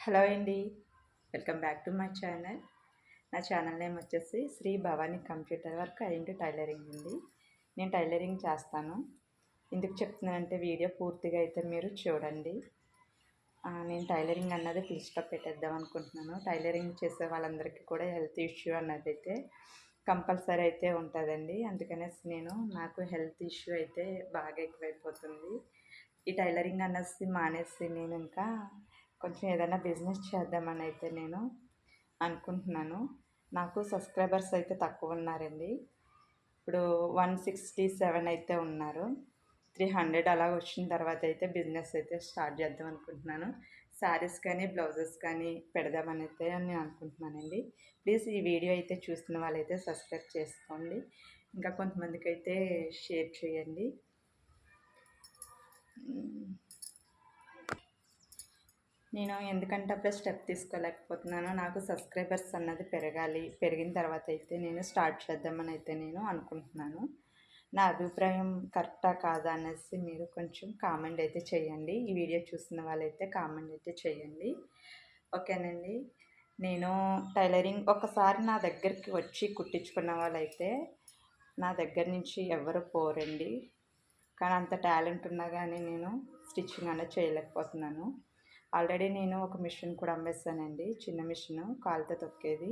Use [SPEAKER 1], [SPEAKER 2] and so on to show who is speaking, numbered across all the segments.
[SPEAKER 1] Hello అండి. Welcome back to my channel. నా channel name వచ్చేసి Shri Bhavani computer work and tailoring అండి. నేను టైలరింగ్ చేస్తాను. ఎందుకు చెప్తున్నానంటే వీడియో పూర్తిగా అయితే మీరు చూడండి. నేను టైలరింగ్ అన్నది ఫుల్ స్టాప్ పెట్టేద్దాం అనుకుంటున్నాను. టైలరింగ్ చేసే వాళ్ళందరికీ కూడా హెల్త్ ఇష్యూ అన్నదైతే కంపల్సరీ అయితే ఉంటుందండి. అందుకనేసి నాకు హెల్త్ ఇష్యూ అయితే బాగా ఎక్కువైపోతుంది. ఈ టైలరింగ్ అన్నది మానేసి నేను ఇంకా కొంచెం ఏదైనా బిజినెస్ చేద్దామని అయితే నేను అనుకుంటున్నాను. నాకు సబ్స్క్రైబర్స్ అయితే తక్కువ ఉన్నారండి. ఇప్పుడు 167 అయితే ఉన్నారు. 300 అలా వచ్చిన తర్వాత అయితే బిజినెస్ అయితే స్టార్ట్ చేద్దాం అనుకుంటున్నాను. శారీస్ కానీ బ్లౌజెస్ కానీ పెడదామని అయితే నేను అనుకుంటున్నానండి. ప్లీజ్ ఈ వీడియో అయితే చూస్తున్న వాళ్ళైతే సబ్స్క్రైబ్ చేసుకోండి. ఇంకా కొంతమందికి అయితే షేర్ చేయండి. నేను ఎందుకంటే అప్పుడే స్టెప్ తీసుకోలేకపోతున్నాను. నాకు సబ్స్క్రైబర్స్ అన్నది పెరగాలి. పెరిగిన తర్వాత అయితే నేను స్టార్ట్ చేద్దామని అయితే నేను అనుకుంటున్నాను. నా అభిప్రాయం కరెక్టా కాదా అనేసి మీరు కొంచెం కామెంట్ అయితే చేయండి. ఈ వీడియో చూస్తున్న వాళ్ళైతే కామెంట్ అయితే చేయండి. ఓకేనండి. నేను టైలరింగ్ ఒకసారి నా దగ్గరికి వచ్చి కుట్టించుకున్న వాళ్ళైతే నా దగ్గర నుంచి ఎవరు పోరండి. కానీ అంత టాలెంట్ ఉన్నా కానీ నేను స్టిచ్చింగ్ అనేది చేయలేకపోతున్నాను. ఆల్రెడీ నేను ఒక మిషన్ కూడా అమ్మేస్తానండి. చిన్న మిషను కాలుతో తొక్కేది.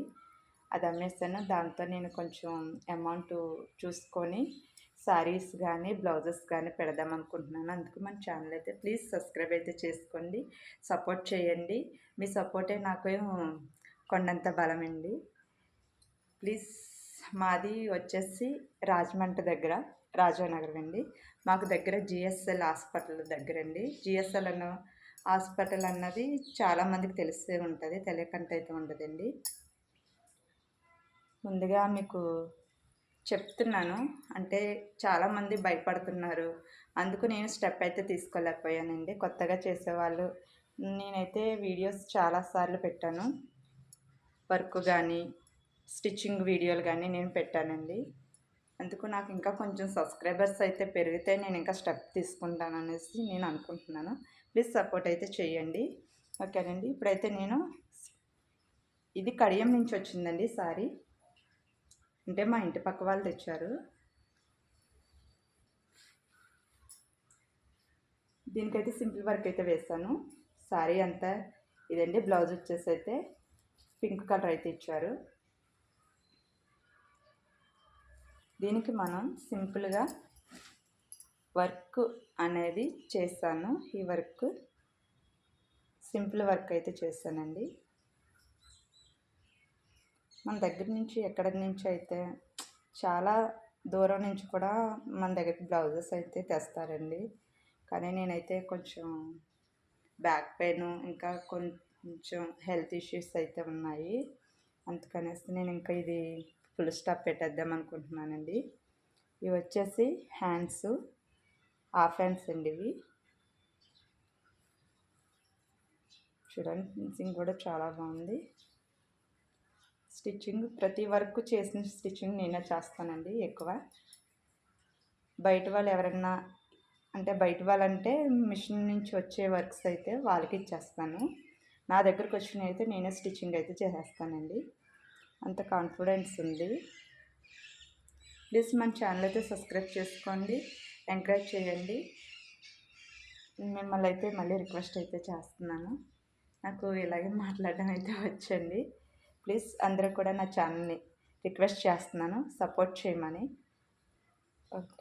[SPEAKER 1] అది అమ్మేస్తాను. దాంతో నేను కొంచెం అమౌంట్ చూసుకొని శారీస్ కానీ బ్లౌజెస్ కానీ పెడదాం అనుకుంటున్నాను. అందుకు మన ఛానల్ అయితే ప్లీజ్ సబ్స్క్రైబ్ అయితే చేసుకోండి. సపోర్ట్ చేయండి. మీ సపోర్టే నాకు కొండంత బలమండి. ప్లీజ్. మాది వచ్చేసి రాజమండ్రి దగ్గర రాజానగరం అండి. మాకు దగ్గర జిఎస్ఎల్ హాస్పిటల్ దగ్గరండి. జిఎస్ఎల్ హాస్పిటల్ అన్నది చాలామందికి తెలిసే ఉంటుంది, తెలియకంటే అయితే ఉండదండి. ముందుగా మీకు చెప్తున్నాను, అంటే చాలామంది భయపడుతున్నారు. అందుకు నేను స్టెప్ అయితే తీసుకోలేకపోయానండి. కొత్తగా చేసేవాళ్ళు నేనైతే వీడియోస్ చాలాసార్లు పెట్టాను. వర్క్ కానీ స్టిచ్చింగ్ వీడియోలు కానీ నేను పెట్టానండి. అందుకు నాకు ఇంకా కొంచెం సబ్స్క్రైబర్స్ అయితే పెరిగితే నేను ఇంకా స్టెప్ తీసుకుంటాను అనేసి నేను అనుకుంటున్నాను. ప్లీజ్ సపోర్ట్ అయితే చేయండి. ఓకేనండి. ఇప్పుడైతే ఇది కడియం నుంచి వచ్చిందండి సారీ. అంటే మా ఇంటి పక్క వాళ్ళు తెచ్చారు. దీనికైతే సింపుల్ వర్క్ అయితే వేస్తాను. సారీ అంతా ఇదండి. బ్లౌజ్ వచ్చేసి అయితే పింక్ కలర్ అయితే ఇచ్చారు. దీనికి మనం సింపుల్గా వర్క్ అనేది చేస్తాను. ఈ వర్క్ సింపుల్ వర్క్ అయితే చేస్తానండి. మన దగ్గర నుంచి ఎక్కడి నుంచి అయితే చాలా దూరం నుంచి కూడా మన దగ్గరికి బ్లౌజెస్ అయితే తెస్తారండి. కానీ నేనైతే కొంచెం బ్యాక్ పెయిన్ ఇంకా కొంచెం హెల్త్ ఇష్యూస్ అయితే ఉన్నాయి. అందుకనేసి నేను ఇంకా ఇది ఫుల్ స్టాప్ పెట్టేద్దాం అనుకుంటున్నానండి. ఇవి వచ్చేసి హ్యాండ్స్, హాఫ్ హ్యాండ్స్ అండి. ఇవి చూడండి, ఫినిషింగ్ కూడా చాలా బాగుంది. స్టిచ్చింగ్ ప్రతి వర్క్ చేసిన స్టిచ్చింగ్ నేనే చేస్తానండి. ఎక్కువ బయట వాళ్ళు ఎవరన్నా అంటే బయట వాళ్ళంటే మిషన్ నుంచి వచ్చే వర్క్స్ అయితే వాళ్ళకి ఇచ్చేస్తాను. నా దగ్గరకు వచ్చినవి అయితే నేనే స్టిచ్చింగ్ అయితే చేసేస్తానండి. అంత కాన్ఫిడెన్స్ ఉంది. ప్లీజ్ మన ఛానల్ అయితే సబ్స్క్రైబ్ చేసుకోండి, ఎంకరేజ్ చేయండి. మిమ్మల్ని అయితే మళ్ళీ రిక్వెస్ట్ అయితే చేస్తున్నాను. నాకు ఇలాగే మాట్లాడడం అయితే వచ్చండి. ప్లీజ్ అందరూ కూడా నా ఛానల్ని రిక్వెస్ట్ చేస్తున్నాను, సపోర్ట్ చేయమని. ఓకే.